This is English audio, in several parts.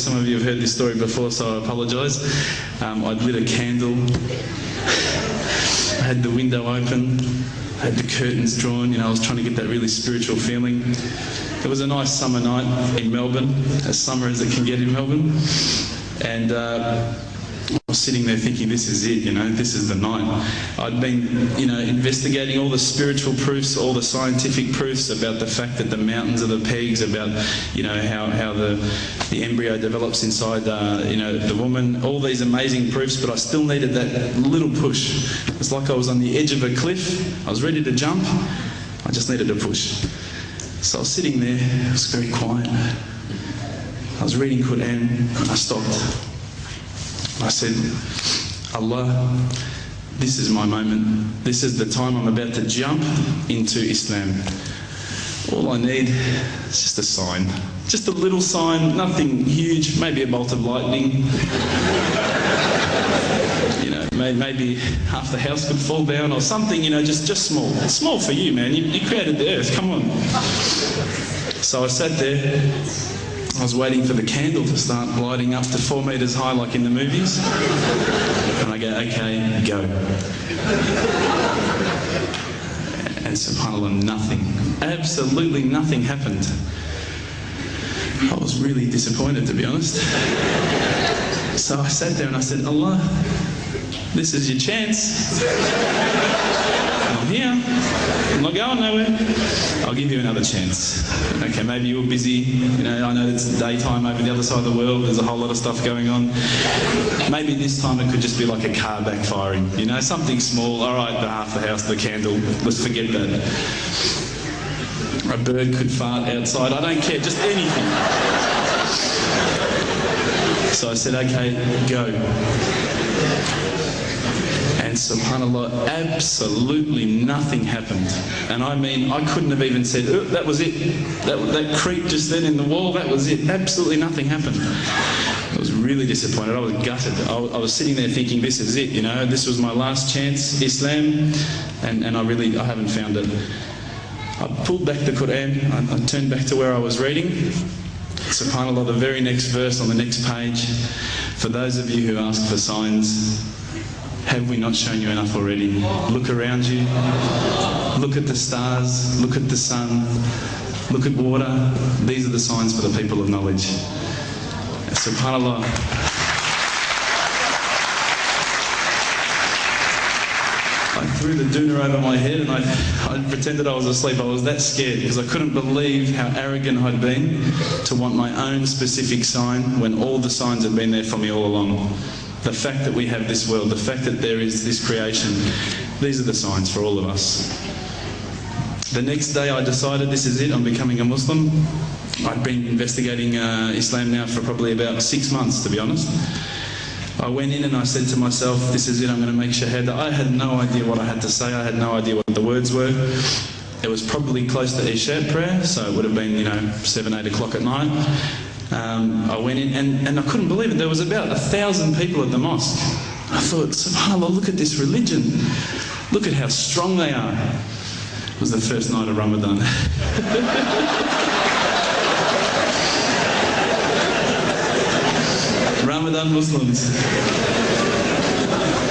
Some of you have heard this story before, so I apologise. I'd lit a candle, I had the window open, I had the curtains drawn, I was trying to get that really spiritual feeling. It was a nice summer night in Melbourne, as summer as it can get in Melbourne. And I was sitting there thinking, this is it, this is the night. I'd been, investigating all the spiritual proofs, all the scientific proofs about the fact that the mountains are the pegs, about, how the embryo develops inside, the woman, all these amazing proofs, but I still needed that little push. It's like I was on the edge of a cliff, I was ready to jump, I just needed a push. So I was sitting there, it was very quiet. I was reading Quran, and I stopped. I said, Allah, this is my moment. This is the time I'm about to jump into Islam. All I need is just a sign. Just a little sign, nothing huge, maybe a bolt of lightning. Maybe half the house could fall down or something, just small. It's small for you, man. You created the earth, come on. So I sat there. I was waiting for the candle to start lighting up to 4 metres high like in the movies. And I go, okay, go. And subhanAllah, nothing. Absolutely nothing happened. I was really disappointed, to be honest. So I sat there and I said, Allah, this is your chance. I'm here. I'm not going nowhere. I'll give you another chance. Okay, maybe you were busy. I know it's daytime over the other side of the world. There's a whole lot of stuff going on. Maybe this time it could just be like a car backfiring. Something small. All right, the half the house, the candle. Let's forget that. A bird could fart outside. I don't care. Just anything. So I said, okay, go. And subhanAllah, absolutely nothing happened. And I mean, I couldn't have even said, oh, that was it. That creak just then in the wall, that was it. Absolutely nothing happened. I was really disappointed. I was gutted. I was sitting there thinking, this is it, this was my last chance, Islam, and I haven't found it. I pulled back the Quran, I turned back to where I was reading. SubhanAllah, the very next verse on the next page, for those of you who ask for signs, have we not shown you enough already? Look around you, look at the stars, look at the sun, look at water. These are the signs for the people of knowledge. SubhanAllah. I threw the doona over my head and I pretended I was asleep. I was that scared because I couldn't believe how arrogant I'd been to want my own specific sign when all the signs had been there for me all along. The fact that we have this world, the fact that there is this creation, these are the signs for all of us. The next day I decided this is it, I'm becoming a Muslim. I'd been investigating Islam now for probably about 6 months, to be honest. I went in and I said to myself, this is it, I'm going to make shahada. I had no idea what I had to say, I had no idea what the words were. It was probably close to Isha prayer, so it would have been, 7, 8 o'clock at night. I went in and I couldn't believe it. There was about 1,000 people at the mosque. I thought, subhanAllah, look at this religion. Look at how strong they are. It was the first night of Ramadan. Ramadan Muslims.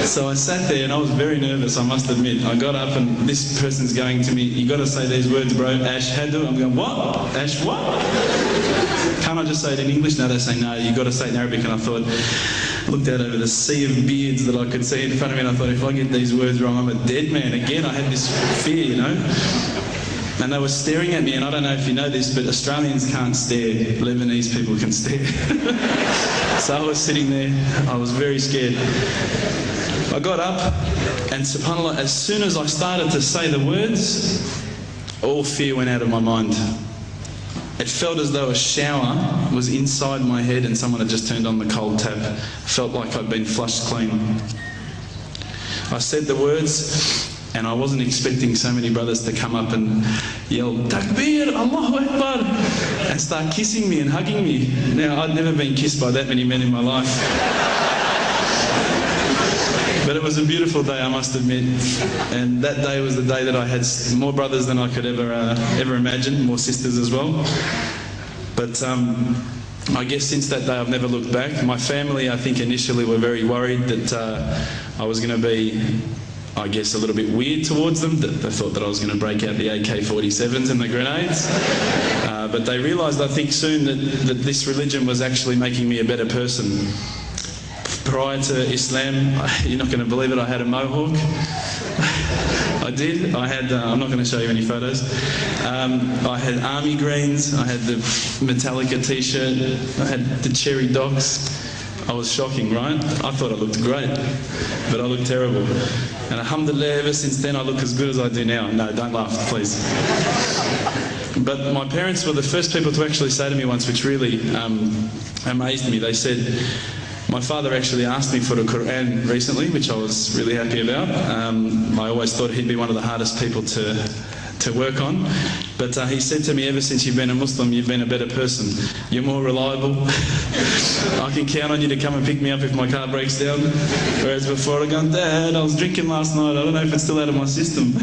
So I sat there and I was very nervous, I must admit. I got up and this person's going to me, you got to say these words, bro, Ashhadu. I'm going, what? Ash what? Can't I just say it in English? No, they say, no, you got to say it in Arabic. And I thought, looked out over the sea of beards that I could see in front of me and I thought, if I get these words wrong, I'm a dead man again. I had this fear, And they were staring at me, and I don't know if you know this, but Australians can't stare. Lebanese people can stare. So I was sitting there, I was very scared. I got up, and subhanAllah, as soon as I started to say the words, all fear went out of my mind. It felt as though a shower was inside my head and someone had just turned on the cold tap. I felt like I'd been flushed clean. I said the words, and I wasn't expecting so many brothers to come up and yell, Takbir, Allahu Akbar, and start kissing me and hugging me. Now, I'd never been kissed by that many men in my life. But it was a beautiful day, I must admit. And that day was the day that I had more brothers than I could ever imagine, more sisters as well. But I guess since that day I've never looked back. My family, I think, initially were very worried that I was going to be, I guess, a little bit weird towards them. That they thought that I was going to break out the AK-47s and the grenades. But they realised, I think, soon that this religion was actually making me a better person. Prior to Islam, you're not going to believe it, I had a mohawk. I did. I had, I'm not going to show you any photos. I had army greens, I had the Metallica t-shirt, I had the cherry docks. I was shocking, right? I thought I looked great, but I looked terrible. And alhamdulillah, ever since then I look as good as I do now. No, don't laugh, please. But my parents were the first people to actually say to me once, which really amazed me. They said, my father actually asked me for the Quran recently, which I was really happy about. I always thought he'd be one of the hardest people to work on. But he said to me, ever since you've been a Muslim, you've been a better person. You're more reliable. I can count on you to come and pick me up if my car breaks down. Whereas before I go, Dad, I was drinking last night. I don't know if it's still out of my system.